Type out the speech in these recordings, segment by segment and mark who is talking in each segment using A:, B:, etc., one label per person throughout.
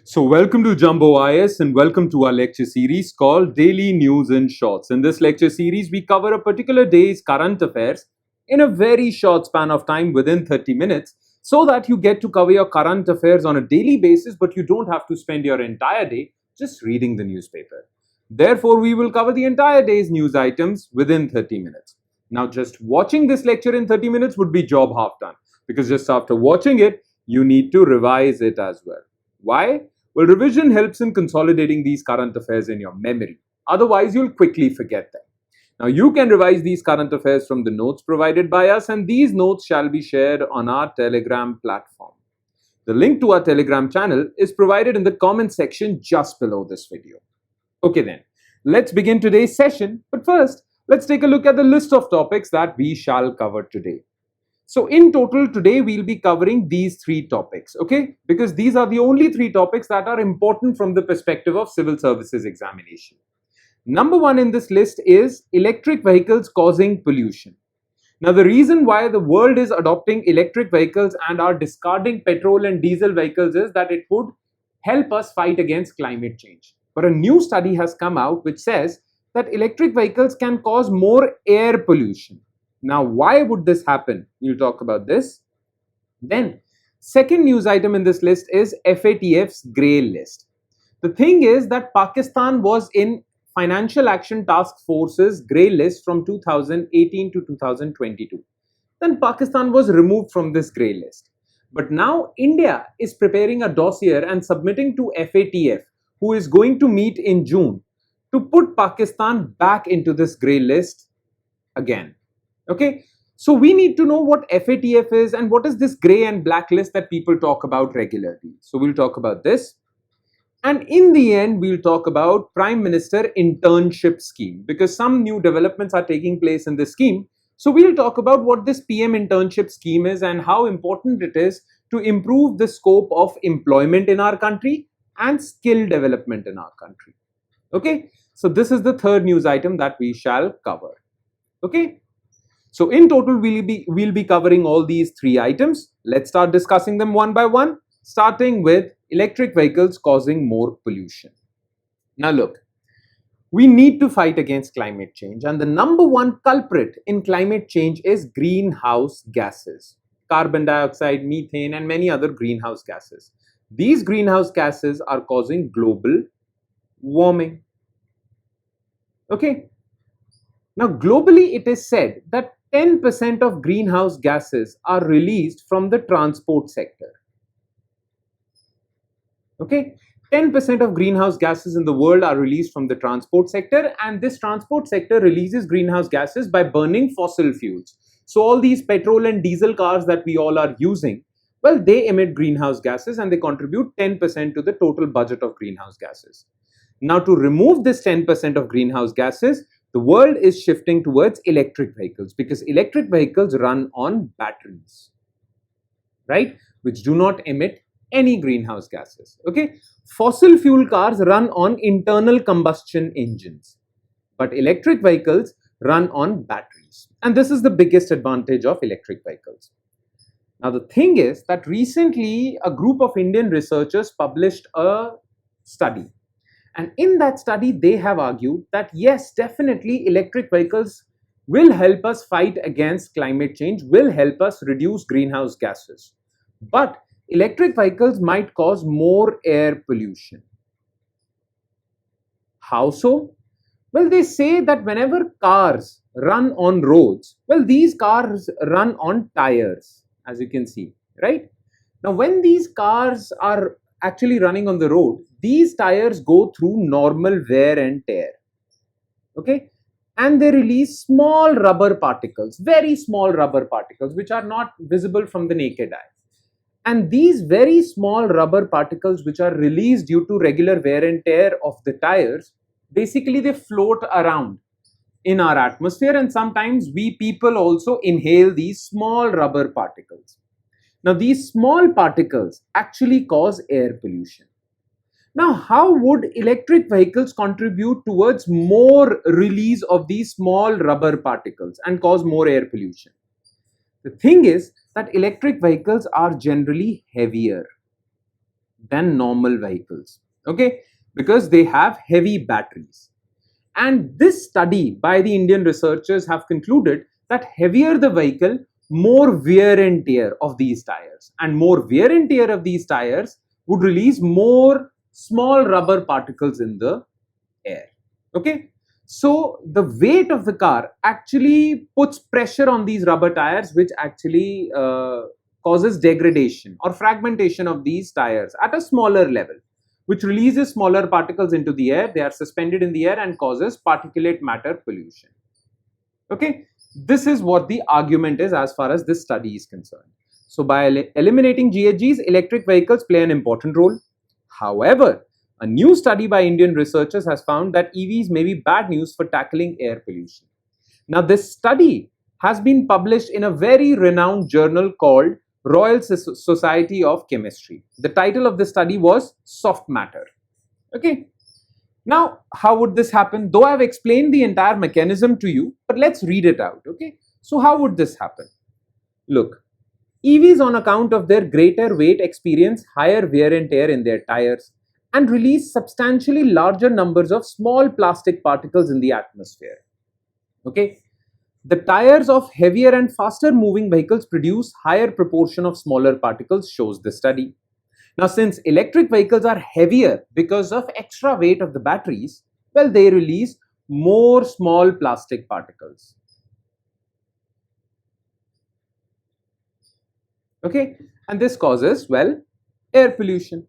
A: So welcome to Jumbo IS and welcome to our lecture series called Daily News in Shorts. In this lecture series, we cover a particular day's current affairs in a very short span of time within 30 minutes so that you get to cover your current affairs on a daily basis, but you don't have to spend your entire day just reading the newspaper. Therefore, we will cover the entire day's news items within 30 minutes. Now, just watching this lecture in 30 minutes would be job half done because just after watching it, you need to revise it as well. Why? Well, revision helps in consolidating these current affairs in your memory. Otherwise, you'll quickly forget them. Now, you can revise these current affairs from the notes provided by us, and these notes shall be shared on our Telegram platform. The link to our Telegram channel is provided in the comment section just below this video. Okay then, let's begin today's session. But first, let's take a look at the list of topics that we shall cover today. So in total today we'll be covering these three topics, okay? Because these are the only three topics that are important from the perspective of civil services examination. Number one in this list is electric vehicles causing pollution. Now the reason why the world is adopting electric vehicles and are discarding petrol and diesel vehicles is that it would help us fight against climate change. But a new study has come out which says that electric vehicles can cause more air pollution. Now, why would this happen? We'll talk about this. Then, second news item in this list is FATF's grey list. The thing is that Pakistan was in Financial Action Task Force's grey list from 2018 to 2022. Then Pakistan was removed from this grey list. But now India is preparing a dossier and submitting to FATF, who is going to meet in June, to put Pakistan back into this grey list again. Okay, so we need to know what FATF is and what is this grey and black list that people talk about regularly. So we'll talk about this. And in the end, we'll talk about Prime Minister Internship Scheme because some new developments are taking place in this scheme. So we'll talk about what this PM Internship Scheme is and how important it is to improve the scope of employment in our country and skill development in our country. Okay, so this is the third news item that we shall cover. Okay. So in total, we'll be covering all these three items. Let's start discussing them one by one, starting with electric vehicles causing more pollution. Now look, we need to fight against climate change, and the number one culprit in climate change is greenhouse gases, carbon dioxide, methane, and many other greenhouse gases. These greenhouse gases are causing global warming. Okay. Now globally, it is said that 10% of greenhouse gases are released from the transport sector. Okay, 10% of greenhouse gases in the world are released from the transport sector, and this transport sector releases greenhouse gases by burning fossil fuels. So all these petrol and diesel cars that we all are using, well, they emit greenhouse gases and they contribute 10% to the total budget of greenhouse gases. Now to remove this 10% of greenhouse gases, the world is shifting towards electric vehicles because electric vehicles run on batteries, right? Which do not emit any greenhouse gases. Okay, fossil fuel cars run on internal combustion engines, but electric vehicles run on batteries. And this is the biggest advantage of electric vehicles. Now, the thing is that recently a group of Indian researchers published a study. And in that study, they have argued that yes, definitely electric vehicles will help us fight against climate change, will help us reduce greenhouse gases. But electric vehicles might cause more air pollution. How so? Well, they say that whenever cars run on roads, well, these cars run on tires, as you can see, right? Now, when these cars are actually running on the road, these tires go through normal wear and tear, okay, and they release small rubber particles, very small rubber particles, which are not visible from the naked eye. And these very small rubber particles, which are released due to regular wear and tear of the tires, basically they float around in our atmosphere, and sometimes we people also inhale these small rubber particles. Now, these small particles actually cause air pollution. Now, how would electric vehicles contribute towards more release of these small rubber particles and cause more air pollution? The thing is that electric vehicles are generally heavier. than normal vehicles, okay, because they have heavy batteries. And this study by the Indian researchers have concluded that heavier the vehicle, more wear and tear of these tires, and more wear and tear of these tires would release more small rubber particles in the air. Okay, so the weight of the car actually puts pressure on these rubber tires, which actually causes degradation or fragmentation of these tires at a smaller level, which releases smaller particles into the air. They are suspended in the air and causes particulate matter pollution. Okay, this is what the argument is as far as this study is concerned. So by eliminating GHGs, electric vehicles play an important role. However, a new study by Indian researchers has found that EVs may be bad news for tackling air pollution. Now, this study has been published in a very renowned journal called Royal Society of Chemistry. The title of the study was Soft Matter. Okay. Now, how would this happen? Though I've explained the entire mechanism to you, but let's read it out. Okay. So how would this happen? Look, EVs on account of their greater weight experience higher wear and tear in their tires and release substantially larger numbers of small plastic particles in the atmosphere. Okay. The tires of heavier and faster moving vehicles produce higher proportion of smaller particles, shows the study. Now, since electric vehicles are heavier because of extra weight of the batteries, well, they release more small plastic particles. Okay, and this causes, well, air pollution.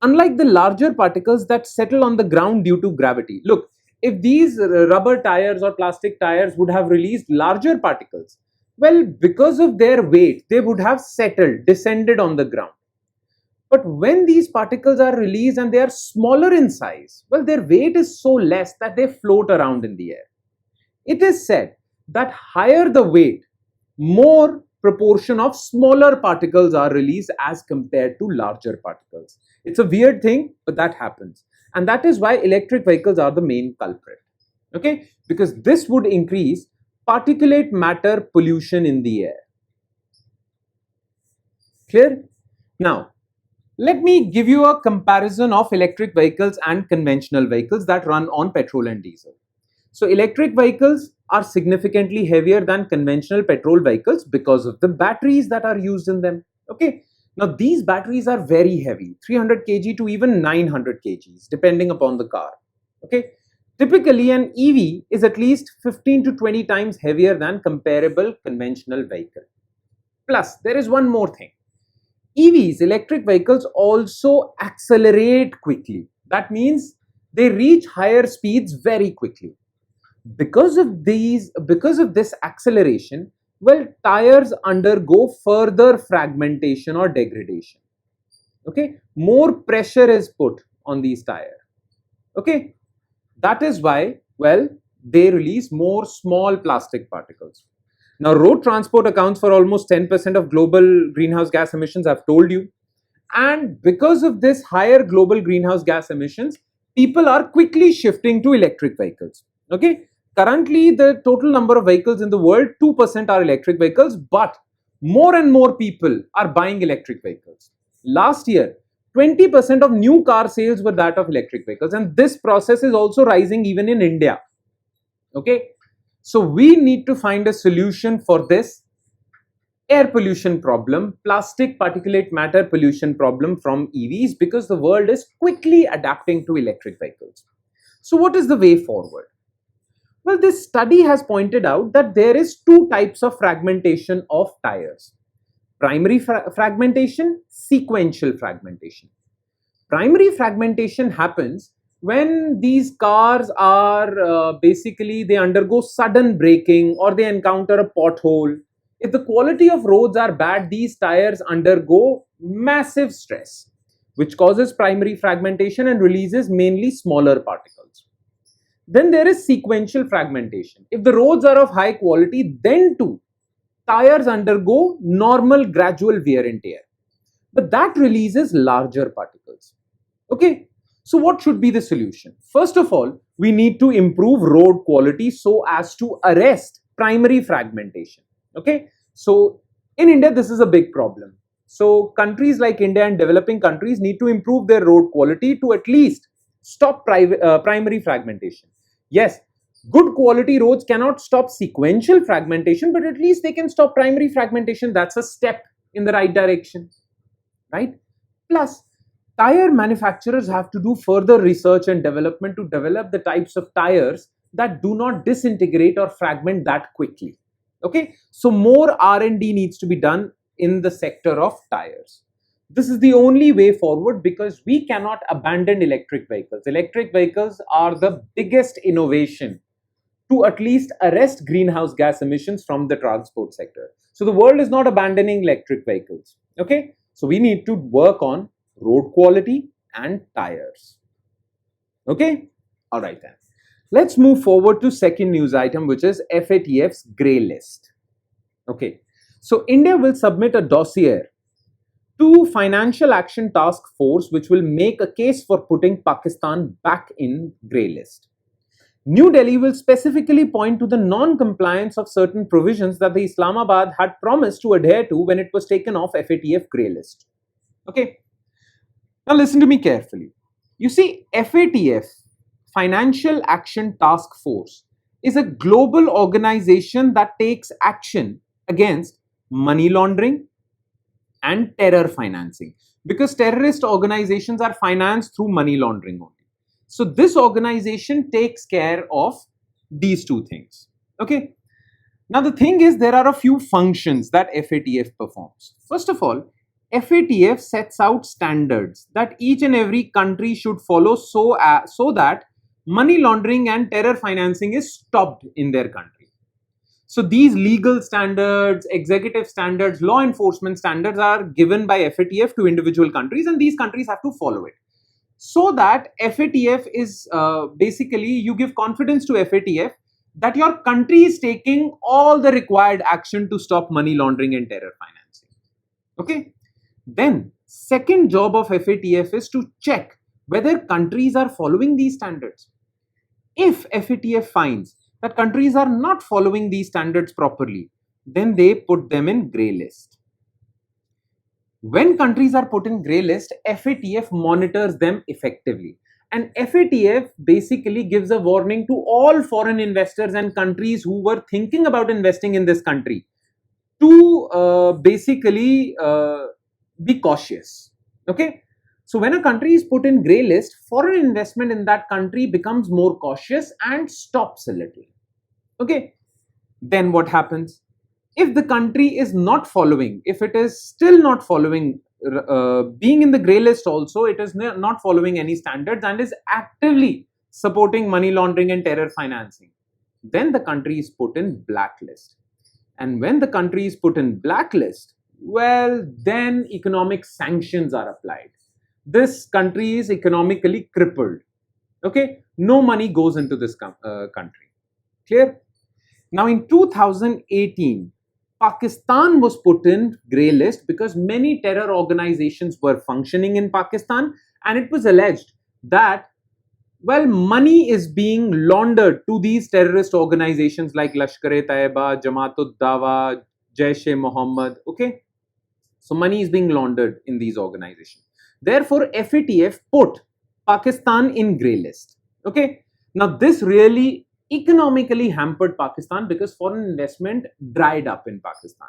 A: Unlike the larger particles that settle on the ground due to gravity. Look, if these rubber tires or plastic tires would have released larger particles, well, because of their weight, they would have settled, descended on the ground. But when these particles are released and they are smaller in size, well, their weight is so less that they float around in the air. It is said that higher the weight, more proportion of smaller particles are released as compared to larger particles. It's a weird thing, but that happens. And that is why electric vehicles are the main culprit. Okay, because this would increase particulate matter pollution in the air. Clear? Now, let me give you a comparison of electric vehicles and conventional vehicles that run on petrol and diesel. So electric vehicles are significantly heavier than conventional petrol vehicles because of the batteries that are used in them. Okay. Now these batteries are very heavy, 300 kg to even 900 kgs, depending upon the car. Okay. Typically an EV is at least 15 to 20 times heavier than comparable conventional vehicle. Plus, there is one more thing. EVs, electric vehicles, also accelerate quickly. That means they reach higher speeds very quickly. Because of this acceleration, well, tires undergo further fragmentation or degradation. Okay, more pressure is put on these tires. Okay, that is why, well, they release more small plastic particles. Now, road transport accounts for almost 10% of global greenhouse gas emissions, I've told you. And because of this higher global greenhouse gas emissions, people are quickly shifting to electric vehicles. Okay. Currently, the total number of vehicles in the world, 2% are electric vehicles, but more and more people are buying electric vehicles. Last year, 20% of new car sales were that of electric vehicles, and this process is also rising even in India. Okay, so we need to find a solution for this air pollution problem, plastic particulate matter pollution problem from EVs, because the world is quickly adapting to electric vehicles. So what is the way forward? Well, this study has pointed out that there is two types of fragmentation of tires. Primary fragmentation, sequential fragmentation. Primary fragmentation happens when these cars are basically they undergo sudden braking or they encounter a pothole. If the quality of roads are bad, these tires undergo massive stress, which causes primary fragmentation and releases mainly smaller particles. Then there is sequential fragmentation. If the roads are of high quality, then too, tires undergo normal gradual wear and tear. But that releases larger particles. Okay, so what should be the solution? First of all, we need to improve road quality so as to arrest primary fragmentation. Okay, so in India, this is a big problem. So countries like India and developing countries need to improve their road quality to at least stop primary fragmentation. Yes, good quality roads cannot stop sequential fragmentation, but at least they can stop primary fragmentation. That's a step in the right direction, right? Plus, tire manufacturers have to do further research and development to develop the types of tires that do not disintegrate or fragment that quickly. Okay, so more R&D needs to be done in the sector of tires. This is the only way forward because we cannot abandon electric vehicles. Electric vehicles are the biggest innovation to at least arrest greenhouse gas emissions from the transport sector. So the world is not abandoning electric vehicles. Okay, so we need to work on road quality and tires. Okay, all right then. Let's move forward to second news item, which is FATF's grey list. Okay, so India will submit a dossier to Financial Action Task Force, which will make a case for putting Pakistan back in grey list. New Delhi will specifically point to the non-compliance of certain provisions that the Islamabad had promised to adhere to when it was taken off FATF grey list. Okay, now listen to me carefully. You see, FATF, Financial Action Task Force, is a global organization that takes action against money laundering and terror financing, because terrorist organizations are financed through money laundering only. So this organization takes care of these two things. Okay. Now the thing is, there are a few functions that FATF performs. First of all, FATF sets out standards that each and every country should follow so that money laundering and terror financing is stopped in their country. So these legal standards, executive standards, law enforcement standards are given by FATF to individual countries, and these countries have to follow it. So that FATF is basically, you give confidence to FATF that your country is taking all the required action to stop money laundering and terror financing. Okay. Then second job of FATF is to check whether countries are following these standards. If FATF finds that countries are not following these standards properly, then they put them in grey list. When countries are put in grey list, FATF monitors them effectively. And FATF basically gives a warning to all foreign investors and countries who were thinking about investing in this country to basically be cautious. Okay. So when a country is put in grey list, foreign investment in that country becomes more cautious and stops a little. Okay. Then what happens? If the country is not following, if it is still not following, being in the grey list also, it is not following any standards and is actively supporting money laundering and terror financing, then the country is put in blacklist. And when the country is put in blacklist, well, then economic sanctions are applied. This country is economically crippled. Okay, no money goes into this country. Clear? Now in 2018, Pakistan was put in grey list because many terror organizations were functioning in Pakistan, and it was alleged that, well, money is being laundered to these terrorist organizations like Lashkar-e-Taiba, Jamaat-ud-Dawa, Jaish-e-Mohammed. Okay, so money is being laundered in these organizations. Therefore, FATF put Pakistan in grey list. Okay, now this really economically hampered Pakistan because foreign investment dried up in Pakistan.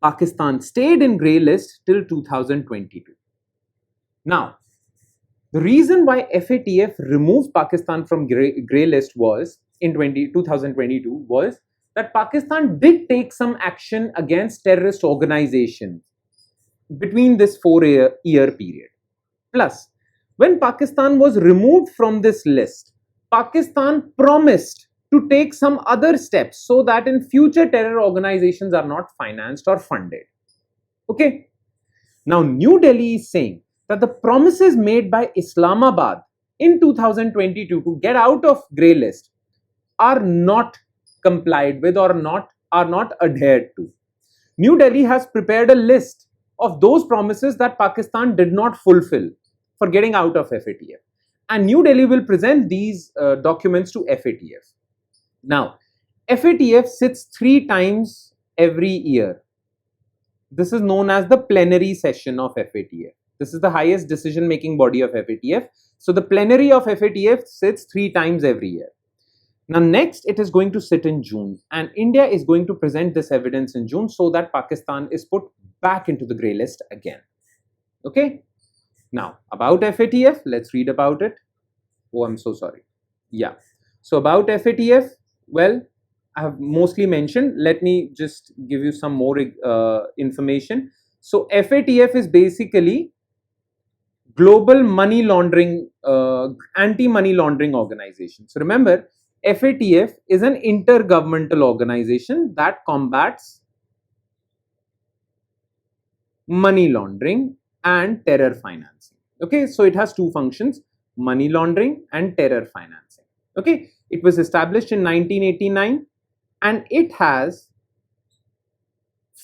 A: Pakistan stayed in grey list till 2022. Now, the reason why FATF removed Pakistan from grey list was in 2022 was that Pakistan did take some action against terrorist organizations between this 4-year period. Plus, when Pakistan was removed from this list, Pakistan promised to take some other steps so that in future terror organizations are not financed or funded. Okay. Now, New Delhi is saying that the promises made by Islamabad in 2022 to get out of grey list are not complied with or are not adhered to. New Delhi has prepared a list of those promises that Pakistan did not fulfill for getting out of FATF. And New Delhi will present these documents to FATF. Now, FATF sits 3 times every year. This is known as the plenary session of FATF. This is the highest decision-making body of FATF. So the plenary of FATF sits 3 times every year. Now next, it is going to sit in June, and India is going to present this evidence in June so that Pakistan is put back into the grey list again. Okay. Now about FATF, let's read about it. Oh, I'm so sorry. Yeah. So about FATF, well, I have mostly mentioned. Let me just give you some more information. So FATF is basically global money laundering, anti-money laundering organization. So remember, FATF is an intergovernmental organization that combats money laundering and terror financing. Okay, so it has 2 functions: money laundering and terror financing. Okay, it was established in 1989 and it has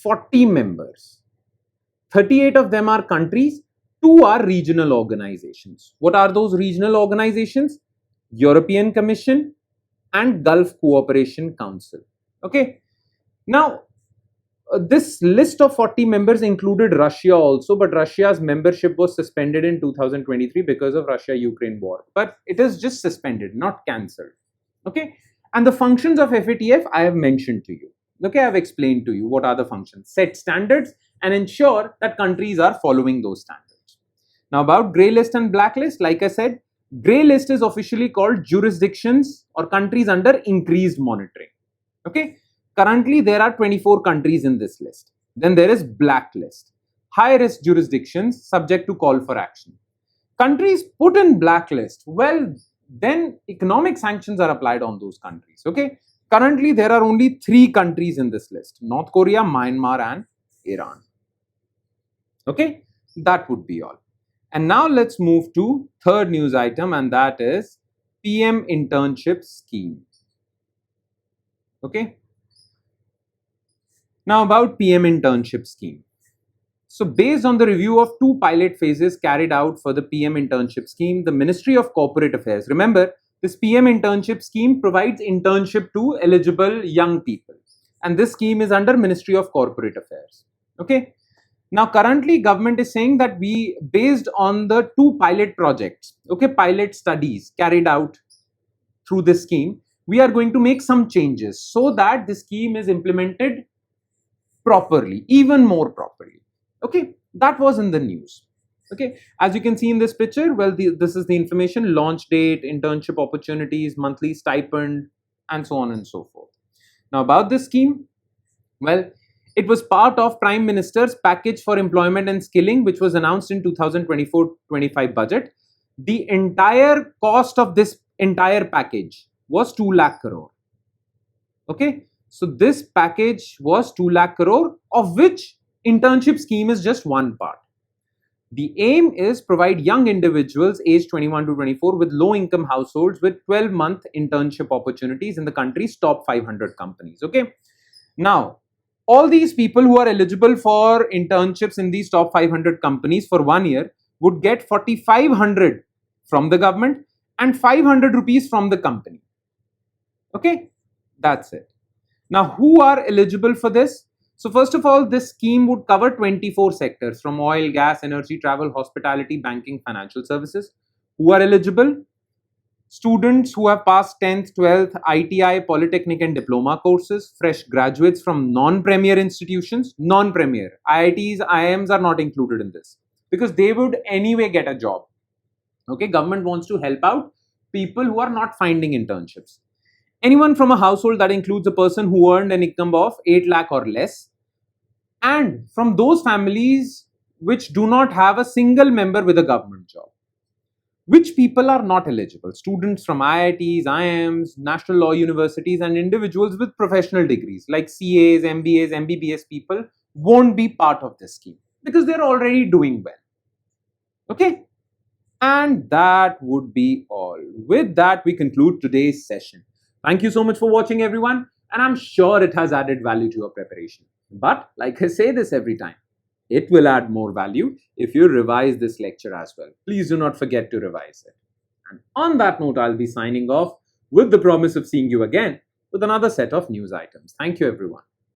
A: 40 members. 38 of them are countries, 2 are regional organizations. What are those regional organizations? European Commission and Gulf Cooperation Council. Okay, now this list of 40 members included Russia also, but Russia's membership was suspended in 2023 because of Russia-Ukraine war. But it is just suspended, not cancelled. Okay, and the functions of FATF I have mentioned to you. Okay, I have explained to you what are the functions: set standards and ensure that countries are following those standards. Now about grey list and blacklist, like I said, grey list is officially called jurisdictions or countries under increased monitoring. Okay, currently there are 24 countries in this list. Then there is blacklist, high risk jurisdictions subject to call for action. Countries put in blacklist, well, then economic sanctions are applied on those countries. Okay, currently there are only 3 countries in this list: North Korea, Myanmar and Iran. Okay, that would be all. And now let's move to third news item, and that is PM Internship Scheme. Okay, now about PM Internship Scheme. So based on the review of 2 pilot phases carried out for the PM Internship Scheme, the Ministry of Corporate Affairs, remember, this PM Internship Scheme provides internship to eligible young people, and this scheme is under Ministry of Corporate Affairs. Okay, now currently government is saying that we, based on the 2 pilot projects, okay, pilot studies carried out through this scheme, we are going to make some changes so that the scheme is implemented properly, even more properly. Okay, that was in the news. Okay, as you can see in this picture, well, this is the information: launch date, internship opportunities, monthly stipend, and so on and so forth. Now about this scheme, well, it was part of Prime Minister's package for employment and skilling, which was announced in 2024-25 budget. The entire cost of this entire package was 2 lakh crore. Okay, so this package was 2 lakh crore, of which internship scheme is just one part. The aim is provide young individuals aged 21 to 24 with low income households with 12-month internship opportunities in the country's top 500 companies. Okay, now all these people who are eligible for internships in these top 500 companies for 1 year would get 4,500 from the government and 500 rupees from the company. Okay, that's it. Now who are eligible for this? So first of all, this scheme would cover 24 sectors from oil, gas, energy, travel, hospitality, banking, financial services. Who are eligible? Students who have passed 10th, 12th, ITI, Polytechnic and Diploma courses, fresh graduates from non-premier institutions, non-premier. IITs, IIMs are not included in this because they would anyway get a job. Okay, government wants to help out people who are not finding internships. Anyone from a household that includes a person who earned an income of 8 lakh or less, and from those families which do not have a single member with a government job. Which people are not eligible? Students from IITs, IIMs, national law universities, and individuals with professional degrees like CAs, MBAs, MBBS people won't be part of this scheme because they're already doing well. Okay, and that would be all. With that, we conclude today's session. Thank you so much for watching, everyone, and I'm sure it has added value to your preparation. But like I say this every time, it will add more value if you revise this lecture as well. Please do not forget to revise it. And on that note, I'll be signing off with the promise of seeing you again with another set of news items. Thank you, everyone.